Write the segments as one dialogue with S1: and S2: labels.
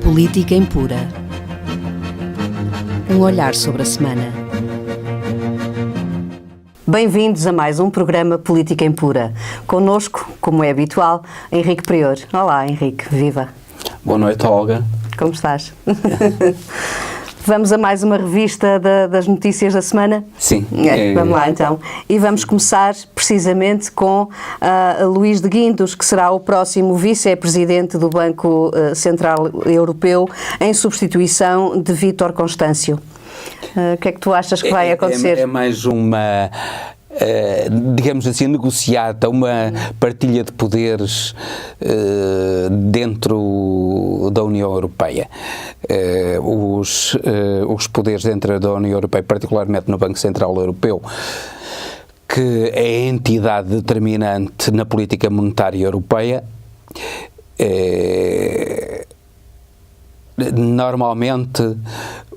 S1: Política Impura. Um olhar sobre a semana. Bem-vindos a mais um programa Política Impura. Connosco, como é habitual, Henrique Prior. Olá, Henrique. Viva.
S2: Boa noite, Olga.
S1: Como estás? Vamos a mais uma revista das notícias da semana?
S2: Sim.
S1: Vamos lá então. E vamos começar precisamente com Luís de Guindos, que será o próximo vice-presidente do Banco Central Europeu, em substituição de Vítor Constâncio. O que é que tu achas que vai acontecer?
S2: É mais uma, digamos assim, negociata, uma partilha de poderes dentro da União Europeia. Os poderes dentro da União Europeia, particularmente no Banco Central Europeu, que é a entidade determinante na política monetária europeia, normalmente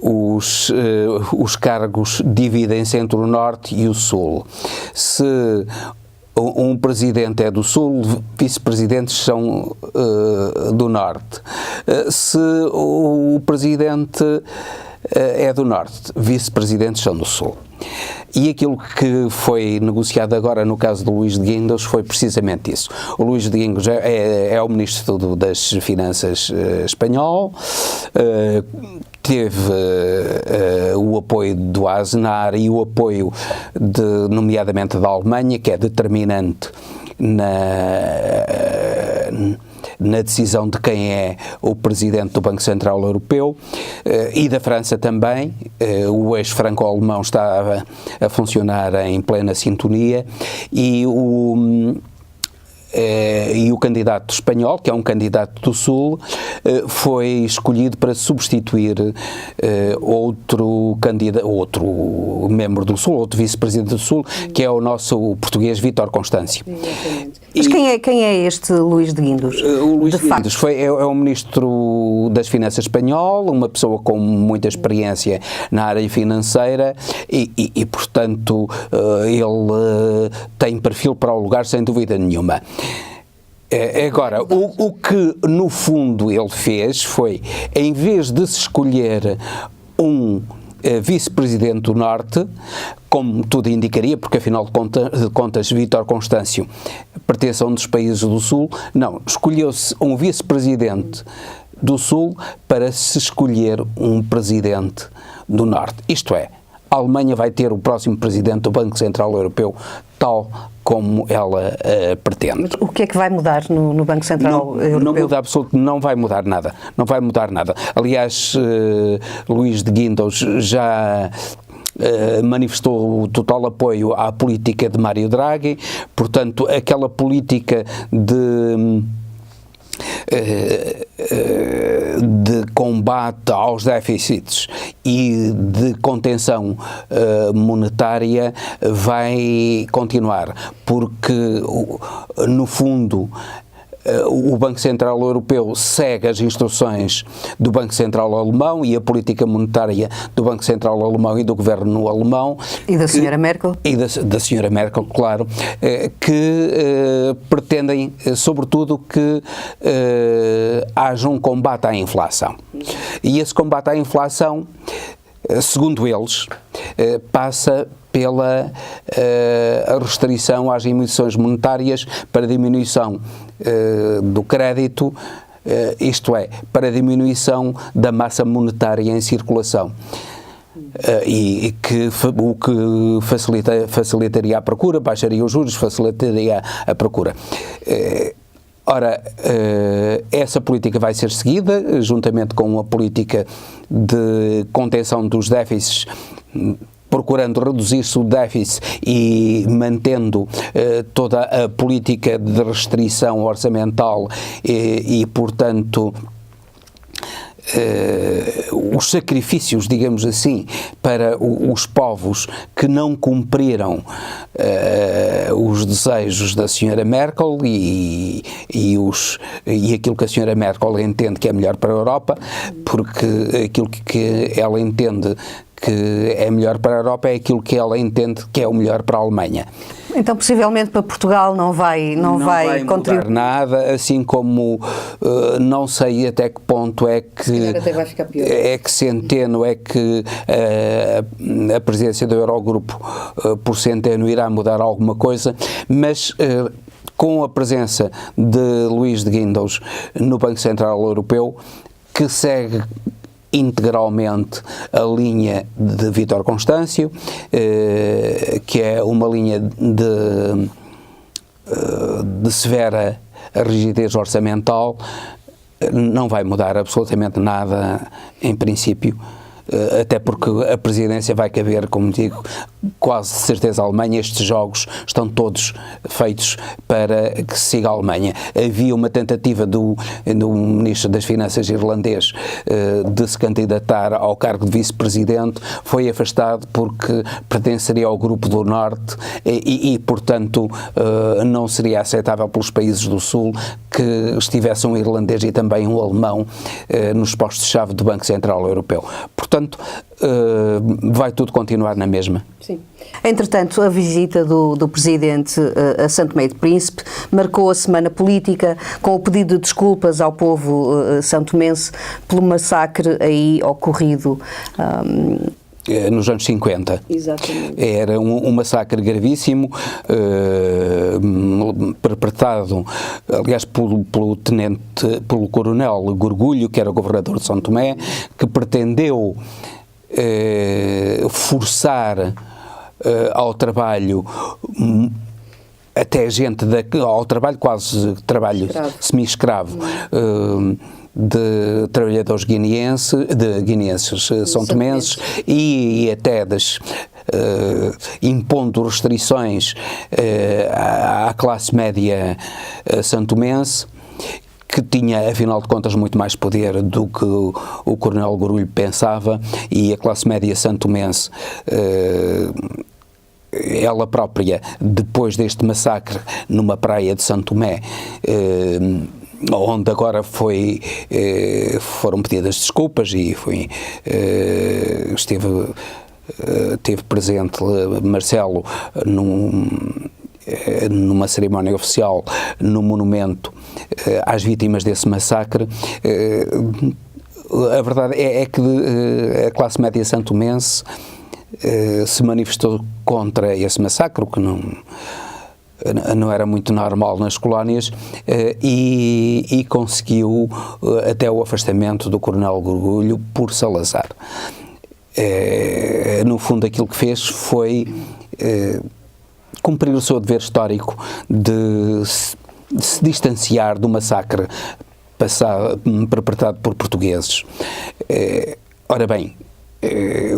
S2: os cargos dividem-se entre o Norte e o Sul. Se um presidente é do Sul, vice-presidentes são do Norte. Se o presidente é do Norte, vice-presidentes são do Sul. E aquilo que foi negociado agora no caso do Luís de Guindos foi precisamente isso. O Luís de Guindos é o Ministro das Finanças espanhol, teve o apoio do ASENAR e o apoio, nomeadamente da Alemanha, que é determinante na decisão de quem é o Presidente do Banco Central Europeu, e da França também. O eixo franco-alemão está a funcionar em plena sintonia, e o candidato espanhol, que é um candidato do Sul, foi escolhido para substituir outro membro do Sul, outro vice-presidente do Sul, que é o nosso português Vítor Constâncio.
S1: Exatamente. Mas quem é este Luís de Guindos?
S2: O Luís de Guindos é o Ministro das Finanças espanhol, uma pessoa com muita experiência na área financeira e portanto, ele tem perfil para o lugar, sem dúvida nenhuma. Agora, o que no fundo ele fez foi, em vez de se escolher um vice-presidente do Norte, como tudo indicaria, porque afinal de contas Vítor Constâncio pertence a um dos países do Sul, não, escolheu-se um vice-presidente do Sul para se escolher um presidente do Norte. Isto é, a Alemanha vai ter o próximo presidente do Banco Central Europeu, tal como ela pretende.
S1: Mas o que é que vai mudar no Banco Central Europeu?
S2: Não muda absolutamente, não vai mudar nada. Não vai mudar nada. Aliás, Luís de Guindos já manifestou o total apoio à política de Mário Draghi, portanto, aquela política de combate aos déficits e de contenção monetária vai continuar, porque no fundo o Banco Central Europeu segue as instruções do Banco Central Alemão e a política monetária do Banco Central Alemão e do governo alemão.
S1: E da Sra. Merkel?
S2: E da Sra. Merkel, claro, que pretendem, sobretudo, que haja um combate à inflação. E esse combate à inflação, segundo eles, passa pela restrição às emissões monetárias para diminuição do crédito, isto é, para diminuição da massa monetária em circulação. O que facilitaria a procura, baixaria os juros, facilitaria a procura. Ora, essa política vai ser seguida, juntamente com a política de contenção dos déficits, procurando reduzir-se o déficit e mantendo toda a política de restrição orçamental e portanto, os sacrifícios, digamos assim, para os povos que não cumpriram os desejos da Sra. Merkel e aquilo que a Sra. Merkel entende que é melhor para a Europa, porque aquilo que ela entende que é melhor para a Europa é aquilo que ela entende que é o melhor para a Alemanha.
S1: Então, possivelmente para Portugal não vai contribuir
S2: nada, assim como não sei até que ponto é que
S1: até vai ficar pior.
S2: É que Centeno, é que a presidência do Eurogrupo por Centeno irá mudar alguma coisa, mas com a presença de Luís de Guindos no Banco Central Europeu, que segue integralmente a linha de Vítor Constâncio, que é uma linha de severa rigidez orçamental, não vai mudar absolutamente nada em princípio, até porque a presidência vai caber, como digo, quase de certeza a Alemanha. Estes jogos estão todos feitos para que siga a Alemanha. Havia uma tentativa do Ministro das Finanças irlandês de se candidatar ao cargo de Vice-Presidente, foi afastado porque pertenceria ao Grupo do Norte e portanto, não seria aceitável pelos países do Sul que estivesse um irlandês e também um alemão nos postos-chave do Banco Central Europeu. Portanto, vai tudo continuar na mesma.
S1: Sim. Entretanto, a visita do Presidente a São Tomé e Príncipe marcou a semana política com o pedido de desculpas ao povo santomense pelo massacre aí ocorrido
S2: nos anos 50.
S1: Exatamente.
S2: Era um massacre gravíssimo, perpetrado, aliás, pelo coronel Gorgulho, que era o governador de São Tomé, que pretendeu forçar ao trabalho até gente ao trabalho, quase trabalho semi-escravo, de trabalhadores guineenses são tomenses e até impondo restrições à classe média santomense, que tinha, afinal de contas, muito mais poder do que o coronel Gorulho pensava, e a classe média santomense, ela própria, depois deste massacre numa praia de São Tomé, onde agora foram pedidas desculpas e esteve presente Marcelo numa cerimónia oficial no monumento às vítimas desse massacre. A verdade é que a classe média santomense se manifestou contra esse massacre, o que não era muito normal nas colónias, e conseguiu até o afastamento do coronel Gorgulho por Salazar. No fundo, aquilo que fez foi cumprir o seu dever histórico de se distanciar do massacre perpetrado por portugueses. Ora bem,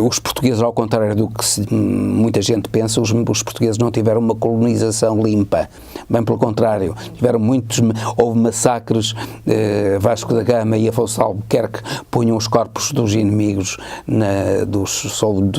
S2: os portugueses, ao contrário do que muita gente pensa, os portugueses não tiveram uma colonização limpa. Bem pelo contrário, houve massacres. Vasco da Gama e Afonso de Albuquerque punham os corpos dos inimigos, dos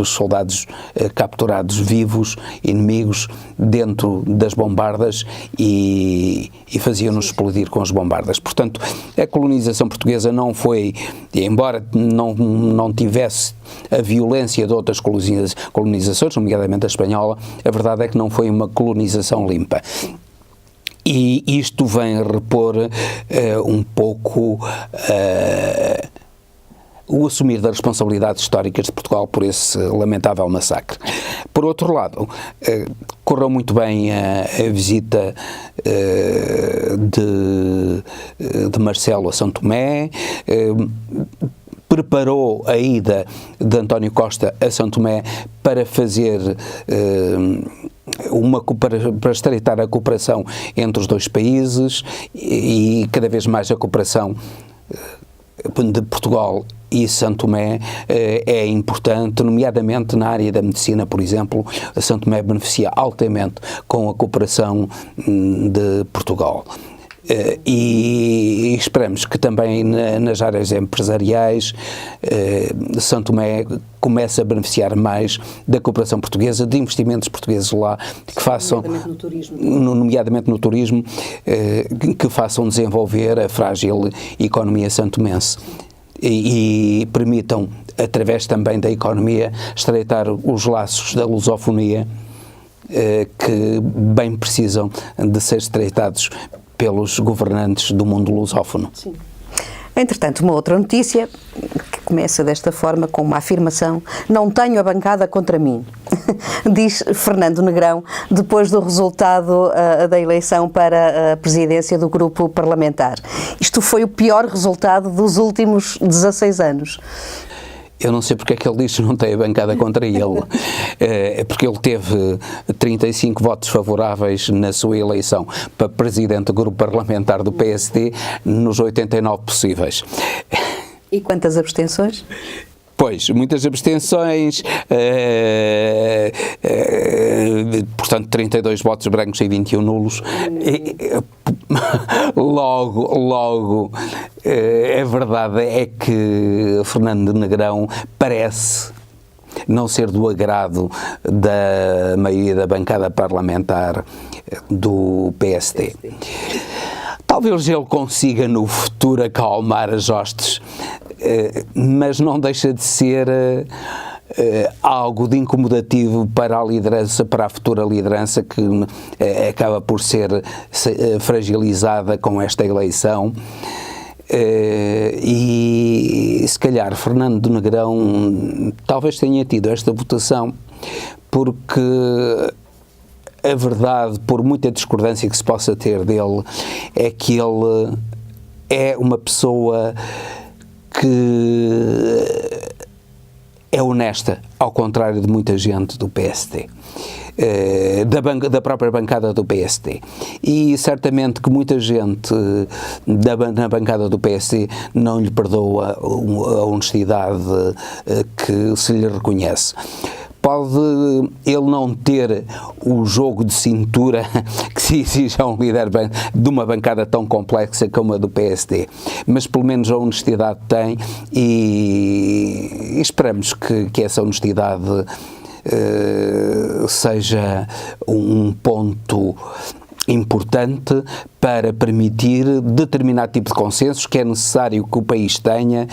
S2: soldados capturados vivos, inimigos, dentro das bombardas e faziam-nos explodir com as bombardas. Portanto, a colonização portuguesa não foi, embora não tivesse a violência de outras colonizações, nomeadamente a espanhola, a verdade é que não foi uma colonização limpa. E isto vem repor um pouco o assumir das responsabilidades históricas de Portugal por esse lamentável massacre. Por outro lado, correu muito bem a visita de Marcelo a São Tomé, preparou a ida de António Costa a São Tomé para fazer para estreitar a cooperação entre os dois países, e cada vez mais a cooperação de Portugal e São Tomé é importante, nomeadamente na área da medicina, por exemplo. A São Tomé beneficia altamente com a cooperação de Portugal. E esperamos que também nas áreas empresariais São Tomé comece a beneficiar mais da cooperação portuguesa, de investimentos portugueses lá, que façam, nomeadamente no turismo, que façam desenvolver a frágil economia santomense e permitam, através também da economia, estreitar os laços da lusofonia que bem precisam de ser estreitados pelos governantes do mundo lusófono.
S1: Sim. Entretanto, uma outra notícia que começa desta forma, com uma afirmação: não tenho a bancada contra mim, diz Fernando Negrão, depois do resultado da eleição para a presidência do grupo parlamentar. Isto foi o pior resultado dos últimos 16 anos.
S2: Eu não sei porque é que ele diz que não tem a bancada contra ele. É porque ele teve 35 votos favoráveis na sua eleição para presidente do grupo parlamentar do PSD nos 89 possíveis.
S1: E quantas abstenções?
S2: Pois, muitas abstenções, portanto 32 votos brancos e 21 nulos. Logo, a verdade é que Fernando Negrão parece não ser do agrado da maioria da bancada parlamentar do PSD. Talvez ele consiga no futuro acalmar as hostes, mas não deixa de ser algo de incomodativo para a liderança, para a futura liderança, que acaba por ser fragilizada com esta eleição. E se calhar Fernando Negrão talvez tenha tido esta votação porque a verdade, por muita discordância que se possa ter dele, é que ele é uma pessoa que é honesta, ao contrário de muita gente do PSD, da própria bancada do PSD. E certamente que muita gente na bancada do PSD não lhe perdoa a honestidade que se lhe reconhece. Pode ele não ter o jogo de cintura que se exige a um líder de uma bancada tão complexa como a do PSD, mas pelo menos a honestidade tem, e esperamos que essa honestidade seja um ponto importante para permitir determinado tipo de consensos que é necessário que o país tenha.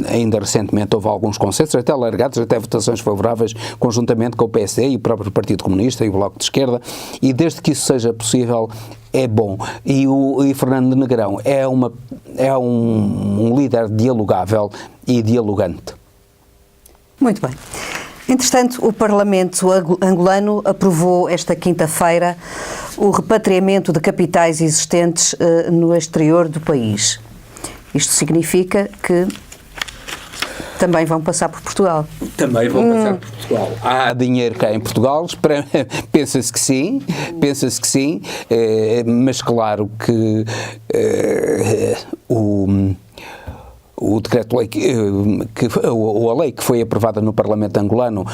S2: Ainda recentemente houve alguns consensos, até alargados, até votações favoráveis, conjuntamente com o PSD e o próprio Partido Comunista e o Bloco de Esquerda, e desde que isso seja possível, é bom. E Fernando Negrão é um líder dialogável e dialogante.
S1: Muito bem. Entretanto, o Parlamento angolano aprovou esta quinta-feira o repatriamento de capitais existentes no exterior do país. Isto significa que também vão passar por Portugal.
S2: Também vão passar por Portugal. Há dinheiro cá em Portugal, pensa-se que sim, mas claro que o decreto-lei, a lei que foi aprovada no Parlamento angolano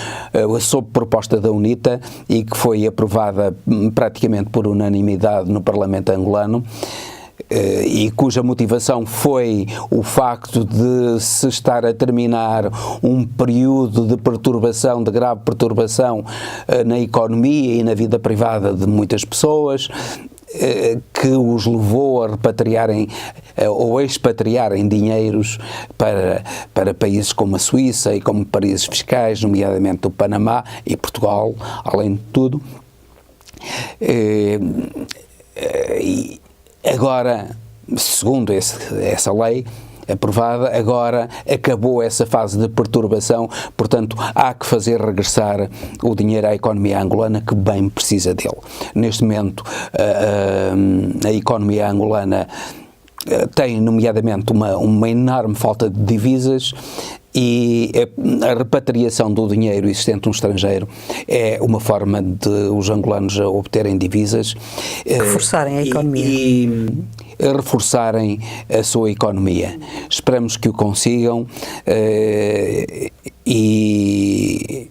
S2: sob proposta da UNITA e que foi aprovada praticamente por unanimidade no Parlamento angolano, e cuja motivação foi o facto de se estar a terminar um período de perturbação, de grave perturbação na economia e na vida privada de muitas pessoas, que os levou a repatriarem ou expatriarem dinheiros para países como a Suíça e como paraísos fiscais, nomeadamente o Panamá e Portugal, além de tudo. Agora, segundo essa lei aprovada, agora acabou essa fase de perturbação, portanto há que fazer regressar o dinheiro à economia angolana, que bem precisa dele. Neste momento a economia angolana tem nomeadamente uma enorme falta de divisas, e a repatriação do dinheiro existente no estrangeiro é uma forma de os angolanos obterem divisas,
S1: reforçarem a economia
S2: e reforçarem a sua economia. Esperamos que o consigam e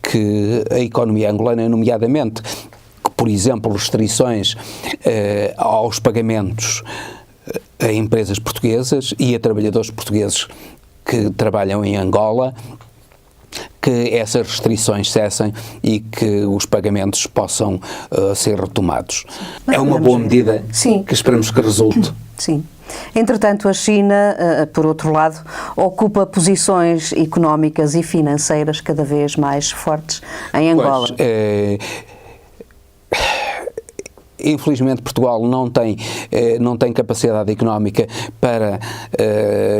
S2: que a economia angolana, nomeadamente, por exemplo, restrições aos pagamentos a empresas portuguesas e a trabalhadores portugueses que trabalham em Angola, que essas restrições cessem e que os pagamentos possam ser retomados. É uma boa medida.
S1: Sim.
S2: Que esperamos que resulte.
S1: Sim. Entretanto, a China, por outro lado, ocupa posições económicas e financeiras cada vez mais fortes em Angola.
S2: Infelizmente Portugal não tem capacidade económica para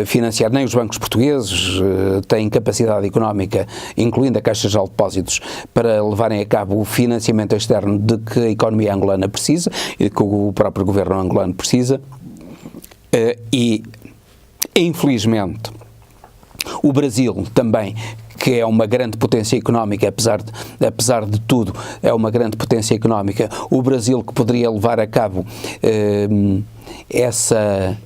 S2: financiar, nem os bancos portugueses têm capacidade económica, incluindo a Caixa Geral de Depósitos, para levarem a cabo o financiamento externo de que a economia angolana precisa e que o próprio governo angolano precisa. E, infelizmente, o Brasil também, que é uma grande potência económica, apesar de tudo, é uma grande potência económica, o Brasil, que poderia levar a cabo essa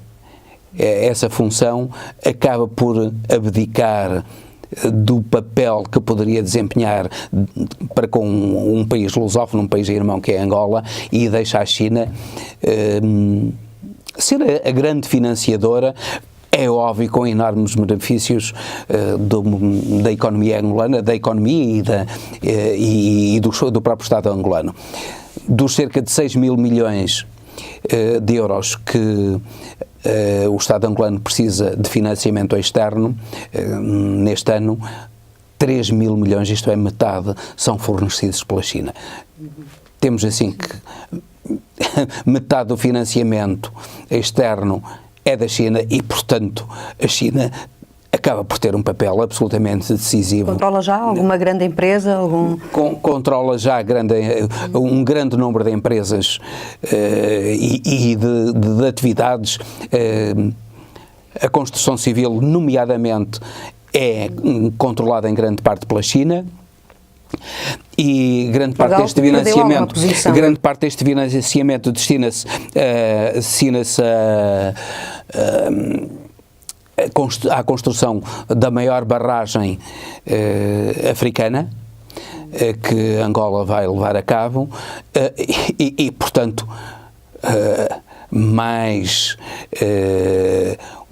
S2: função, acaba por abdicar do papel que poderia desempenhar para com um país lusófono, um país irmão que é Angola, e deixa a China ser a grande financiadora, é óbvio, com enormes benefícios da economia angolana, da economia e do próprio Estado angolano. Dos cerca de 6 mil milhões de euros que o Estado angolano precisa de financiamento externo, neste ano, 3 mil milhões, isto é metade, são fornecidos pela China. Temos assim que metade do financiamento externo é da China e, portanto, a China acaba por ter um papel absolutamente decisivo.
S1: Controla já alguma grande empresa?
S2: Controla já um grande número de empresas e de atividades. A construção civil, nomeadamente, é controlada em grande parte pela China. E grande parte deste financiamento destina-se à construção da maior barragem africana que Angola vai levar a cabo portanto, mais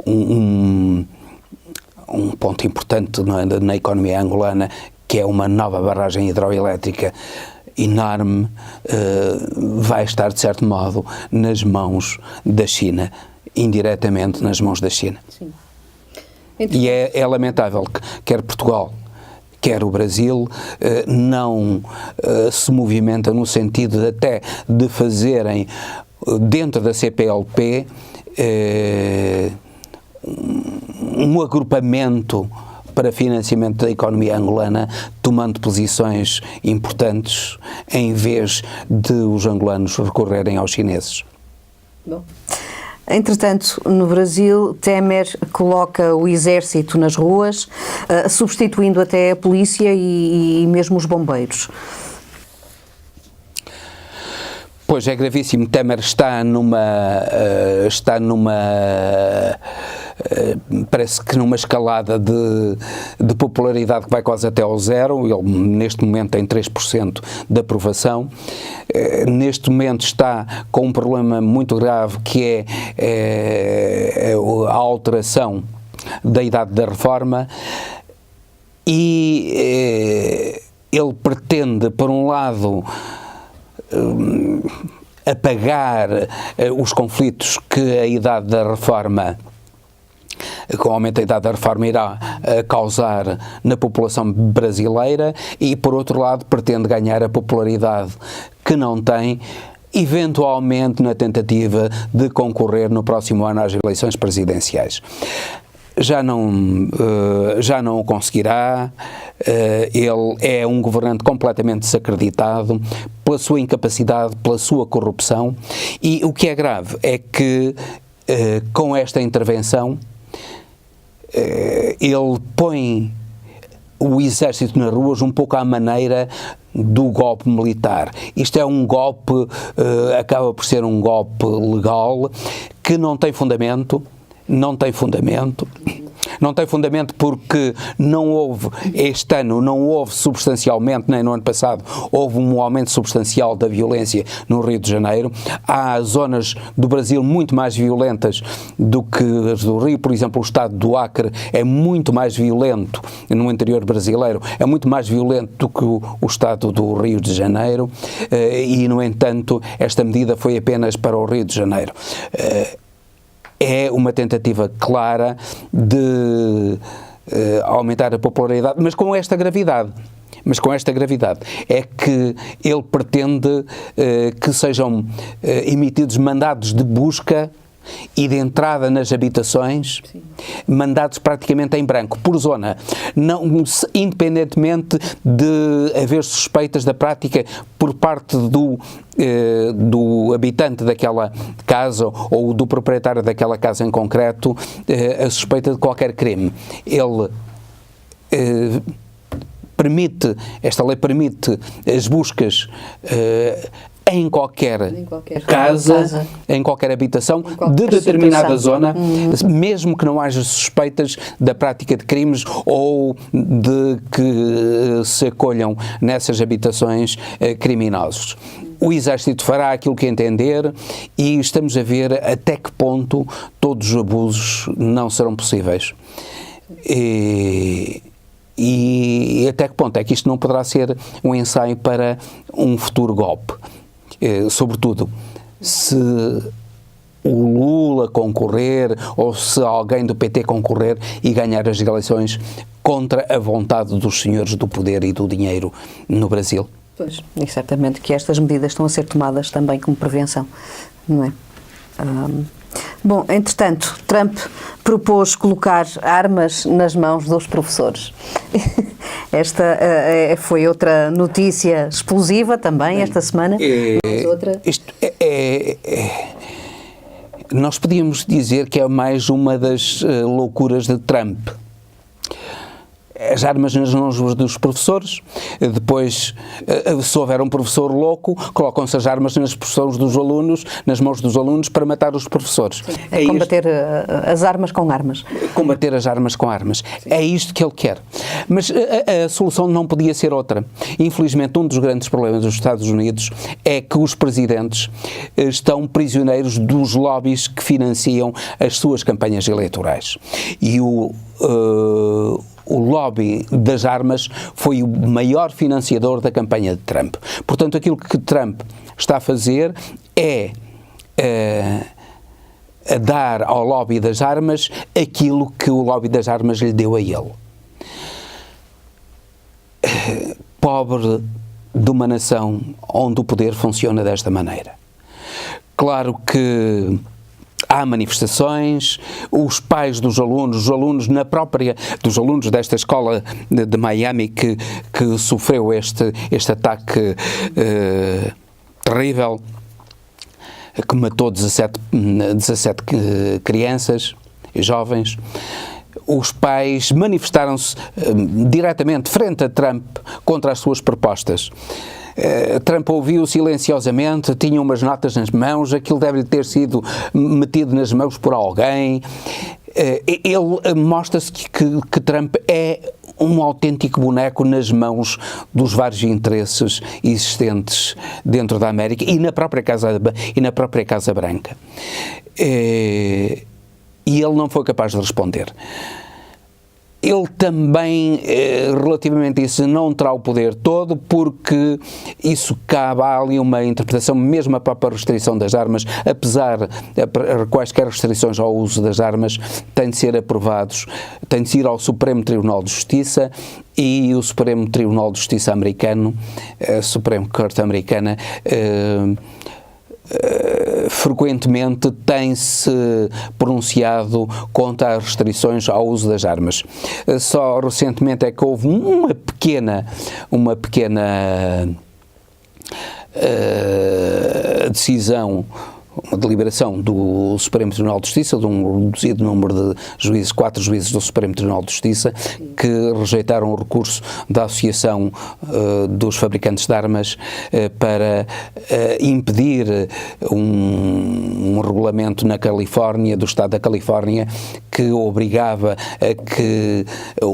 S2: um ponto importante na economia angolana, que é uma nova barragem hidroelétrica enorme, vai estar, de certo modo, nas mãos da China, indiretamente nas mãos da China.
S1: Sim.
S2: E é lamentável que quer Portugal, quer o Brasil, não se movimentam no sentido até de fazerem, dentro da CPLP, um agrupamento para financiamento da economia angolana, tomando posições importantes, em vez de os angolanos recorrerem aos chineses.
S1: Bom. Entretanto, no Brasil, Temer coloca o exército nas ruas, substituindo até a polícia e mesmo os bombeiros.
S2: Pois, é gravíssimo. Temer está numa parece que numa escalada de popularidade que vai quase até ao zero. Ele neste momento tem 3% de aprovação. Neste momento está com um problema muito grave, que é a alteração da idade da reforma, e ele pretende, por um lado, apagar os conflitos que a idade da reforma, com o aumento da idade da reforma, irá causar na população brasileira, e, por outro lado, pretende ganhar a popularidade que não tem, eventualmente na tentativa de concorrer no próximo ano às eleições presidenciais. Já não o conseguirá. Ele é um governante completamente desacreditado pela sua incapacidade, pela sua corrupção, e o que é grave é que com esta intervenção ele põe o exército nas ruas um pouco à maneira do golpe militar. Isto é um golpe, acaba por ser um golpe legal, que não tem fundamento. Não tem fundamento porque não houve, este ano, não houve substancialmente, nem no ano passado, houve um aumento substancial da violência no Rio de Janeiro. Há zonas do Brasil muito mais violentas do que as do Rio. Por exemplo, o estado do Acre é muito mais violento, no interior brasileiro, é muito mais violento do que o estado do Rio de Janeiro, e, no entanto, esta medida foi apenas para o Rio de Janeiro. é uma tentativa clara de aumentar a popularidade, mas com esta gravidade. É que ele pretende que sejam emitidos mandados de busca e de entrada nas habitações, sim, mandados praticamente em branco, por zona, não, independentemente de haver suspeitas da prática por parte do habitante daquela casa ou do proprietário daquela casa em concreto, a suspeita de qualquer crime. Ele esta lei permite as buscas em qualquer casa, em qualquer habitação, de determinada zona, mesmo que não haja suspeitas da prática de crimes ou de que se acolham nessas habitações criminosos. O Exército fará aquilo que entender e estamos a ver até que ponto todos os abusos não serão possíveis. E até que ponto é que isto não poderá ser um ensaio para um futuro golpe? Sobretudo, se o Lula concorrer ou se alguém do PT concorrer e ganhar as eleições contra a vontade dos senhores do poder e do dinheiro no Brasil.
S1: Pois, e certamente que estas medidas estão a ser tomadas também como prevenção, não é? Bom, entretanto, Trump propôs colocar armas nas mãos dos professores. Esta foi outra notícia explosiva também esta semana.
S2: Nós podíamos dizer que é mais uma das loucuras de Trump. As armas nas mãos dos professores, depois, se houver um professor louco, colocam-se as armas nas mãos dos alunos para matar os professores.
S1: Sim, combater as armas com armas.
S2: Combater as armas com armas. Sim. É isto que ele quer. Mas a solução não podia ser outra. Infelizmente, um dos grandes problemas dos Estados Unidos é que os presidentes estão prisioneiros dos lobbies que financiam as suas campanhas eleitorais. E o lobby das armas foi o maior financiador da campanha de Trump. Portanto, aquilo que Trump está a fazer é a dar ao lobby das armas aquilo que o lobby das armas lhe deu a ele. Pobre de uma nação onde o poder funciona desta maneira. Claro que há manifestações, os pais dos alunos, dos alunos desta escola de Miami que sofreu este ataque terrível, que matou 17 crianças e jovens. Os pais manifestaram-se diretamente frente a Trump contra as suas propostas. Trump ouviu silenciosamente, tinha umas notas nas mãos, aquilo deve ter sido metido nas mãos por alguém. Ele mostra-se que Trump é um autêntico boneco nas mãos dos vários interesses existentes dentro da América e na própria Casa Branca. E ele não foi capaz de responder. Ele também, relativamente a isso, não terá o poder todo, porque isso cabe a ali uma interpretação, mesmo a própria restrição das armas, apesar de quaisquer restrições ao uso das armas, têm de ser aprovados, têm de ir ao Supremo Tribunal de Justiça, e o Supremo Tribunal de Justiça americano, a Supreme Court americana, frequentemente tem-se pronunciado contra as restrições ao uso das armas. Só recentemente é que houve uma pequena decisão, uma deliberação do Supremo Tribunal de Justiça, de um reduzido número de juízes, 4 juízes do Supremo Tribunal de Justiça, que rejeitaram o recurso da Associação dos Fabricantes de Armas para impedir um regulamento na Califórnia, do Estado da Califórnia, que obrigava a que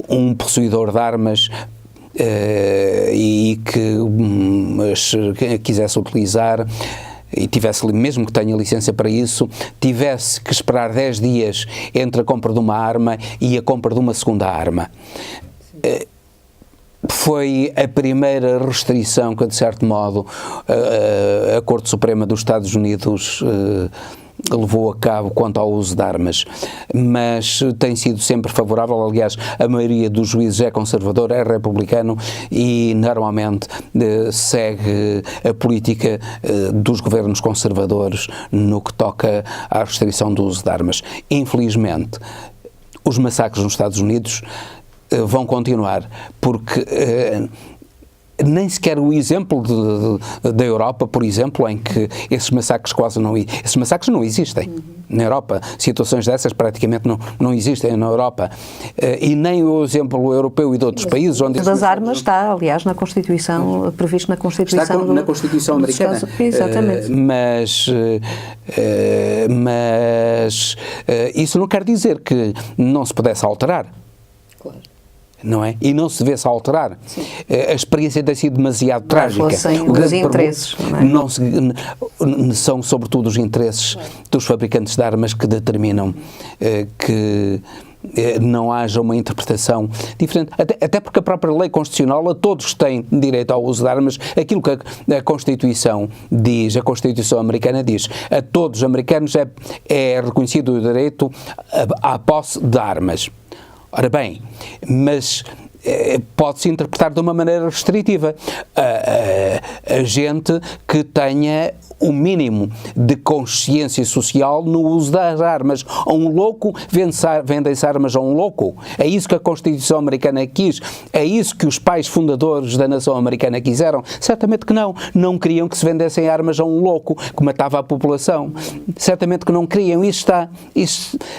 S2: um possuidor de armas e que quisesse utilizar e tivesse, mesmo que tenha licença para isso, tivesse que esperar 10 dias entre a compra de uma arma e a compra de uma segunda arma. Foi a primeira restrição que, de certo modo, a Corte Suprema dos Estados Unidos levou a cabo quanto ao uso de armas, mas tem sido sempre favorável. Aliás, a maioria dos juízes é conservador, é republicano e normalmente segue a política dos governos conservadores no que toca à restrição do uso de armas. Infelizmente, os massacres nos Estados Unidos vão continuar, porque nem sequer o exemplo da Europa, por exemplo, em que esses massacres não existem. Na Europa, situações dessas praticamente não existem na Europa. E nem o exemplo europeu e de outros países onde...
S1: Das armas está, aliás, na Constituição, previsto na Constituição...
S2: Está na Constituição americana.
S1: Exatamente.
S2: Mas isso não quer dizer que não se pudesse alterar. Claro. Não é? E não se vê-se alterar. Sim. A experiência tem sido demasiado trágica.
S1: Os interesses.
S2: São sobretudo os interesses dos fabricantes de armas que determinam que não haja uma interpretação diferente, até porque a própria lei constitucional, a todos têm direito ao uso de armas. Aquilo que a Constituição diz, a Constituição americana diz, a todos os americanos é reconhecido o direito à posse de armas. Ora bem, mas pode-se interpretar de uma maneira restritiva. A gente que tenha o mínimo de consciência social no uso das armas. A um louco vendem-se armas a um louco. É isso que a Constituição americana quis. É isso que os pais fundadores da nação americana quiseram. Certamente que não. Não queriam que se vendessem armas a um louco que matava a população. Certamente que não queriam. Isso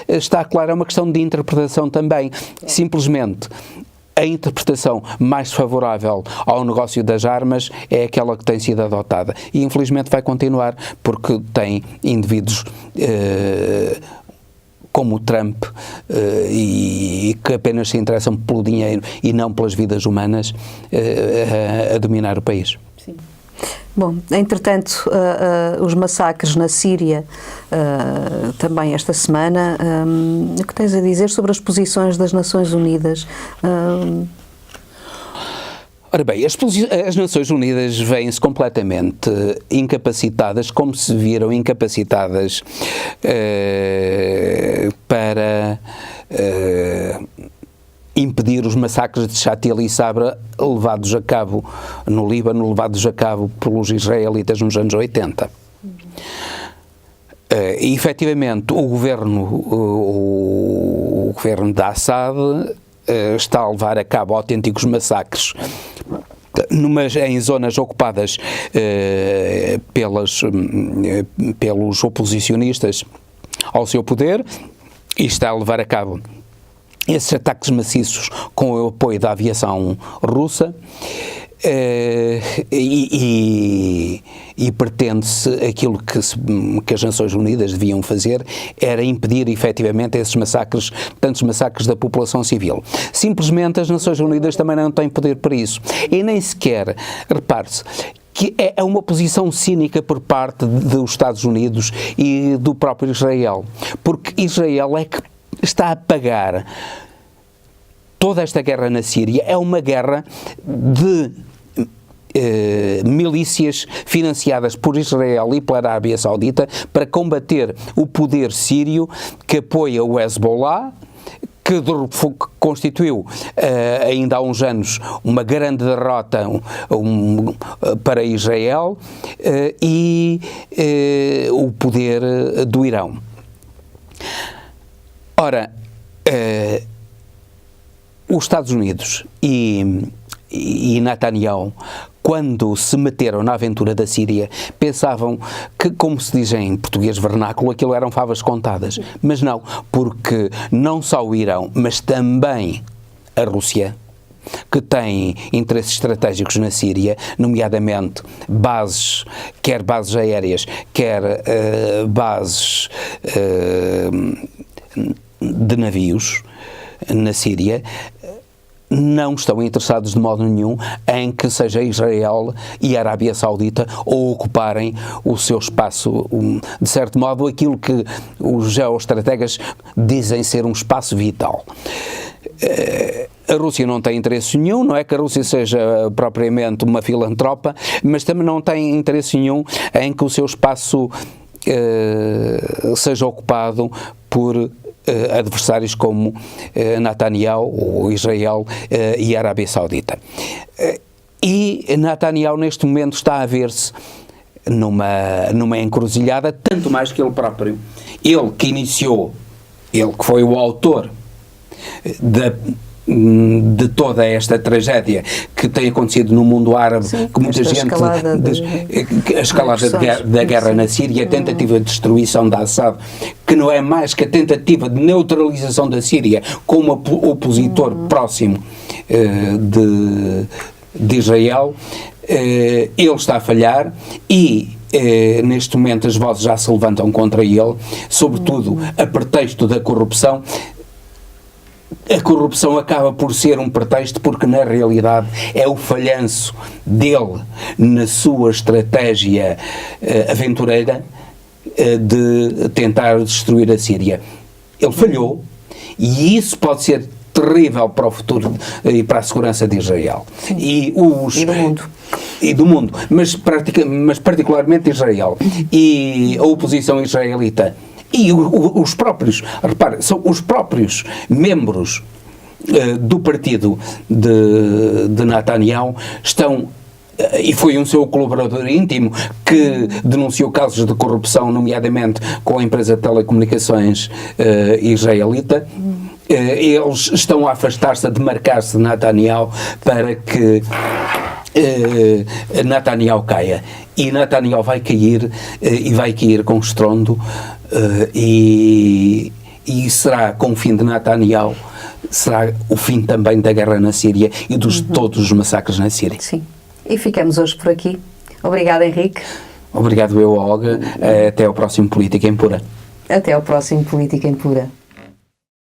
S2: está claro. É uma questão de interpretação também. Simplesmente, a interpretação mais favorável ao negócio das armas é aquela que tem sido adotada. E infelizmente vai continuar, porque tem indivíduos como o Trump e que apenas se interessam pelo dinheiro e não pelas vidas humanas a dominar o país.
S1: Sim. Bom, entretanto, os massacres na Síria, também esta semana, o que tens a dizer sobre as posições das Nações Unidas?
S2: Ora bem, as Nações Unidas vêm-se completamente incapacitadas, como se viram incapacitadas para impedir os massacres de Shatil e Sabra levados a cabo no Líbano, levados a cabo pelos israelitas nos anos 80. E, efetivamente, o governo de Assad está a levar a cabo autênticos massacres em zonas ocupadas pelos oposicionistas ao seu poder, e está a levar a cabo esses ataques maciços com o apoio da aviação russa, e pretende-se aquilo que as Nações Unidas deviam fazer era impedir efetivamente esses massacres, tantos massacres da população civil. Simplesmente as Nações Unidas também não têm poder para isso. E nem sequer, repare-se, que é uma posição cínica por parte dos Estados Unidos e do próprio Israel, porque Israel é que está a pagar toda esta guerra na Síria. É uma guerra de milícias financiadas por Israel e pela Arábia Saudita para combater o poder sírio que apoia o Hezbollah, que constituiu ainda há uns anos uma grande derrota para Israel, e o poder do Irão. Ora, os Estados Unidos e Netanyahu, quando se meteram na aventura da Síria, pensavam que, como se diz em português vernáculo, aquilo eram favas contadas. Mas não, porque não só o Irão, mas também a Rússia, que tem interesses estratégicos na Síria, nomeadamente quer bases aéreas, quer bases de navios na Síria, não estão interessados de modo nenhum em que seja Israel e a Arábia Saudita a ocuparem o seu espaço, de certo modo, aquilo que os geoestrategas dizem ser um espaço vital. A Rússia não tem interesse nenhum, não é que a Rússia seja propriamente uma filantropa, mas também não tem interesse nenhum em que o seu espaço seja ocupado por adversários como Netanyahu, ou Israel e a Arábia Saudita. E Netanyahu neste momento está a ver-se numa encruzilhada, tanto mais que ele próprio. Ele que iniciou, ele que foi o autor de toda esta tragédia que tem acontecido no mundo árabe, que muita gente... A escalada da guerra na Síria, a tentativa de destruição de Assad, que não é mais que a tentativa de neutralização da Síria como opositor próximo de Israel, ele está a falhar e neste momento as vozes já se levantam contra ele, sobretudo a pretexto da corrupção. A corrupção acaba por ser um pretexto porque na realidade é o falhanço dele na sua estratégia aventureira de tentar destruir a Síria. Ele falhou e isso pode ser terrível para o futuro e para a segurança de Israel. E do mundo. E do mundo, mas particularmente Israel. E a oposição israelita e os próprios, repare, são os próprios membros do partido de Netanyahu estão, e foi um seu colaborador íntimo que denunciou casos de corrupção, nomeadamente com a empresa de telecomunicações israelita. Eles estão a afastar-se, a demarcar-se de Netanyahu para que Netanyahu caia. E Netanyahu vai cair, e vai cair com estrondo, e será com o fim de Netanyahu, será o fim também da guerra na Síria e de todos os massacres na Síria.
S1: Sim. E ficamos hoje por aqui. Obrigada, Henrique.
S2: Obrigado eu, Olga. Até ao próximo Política em Pura.
S1: Até ao próximo Política em Pura.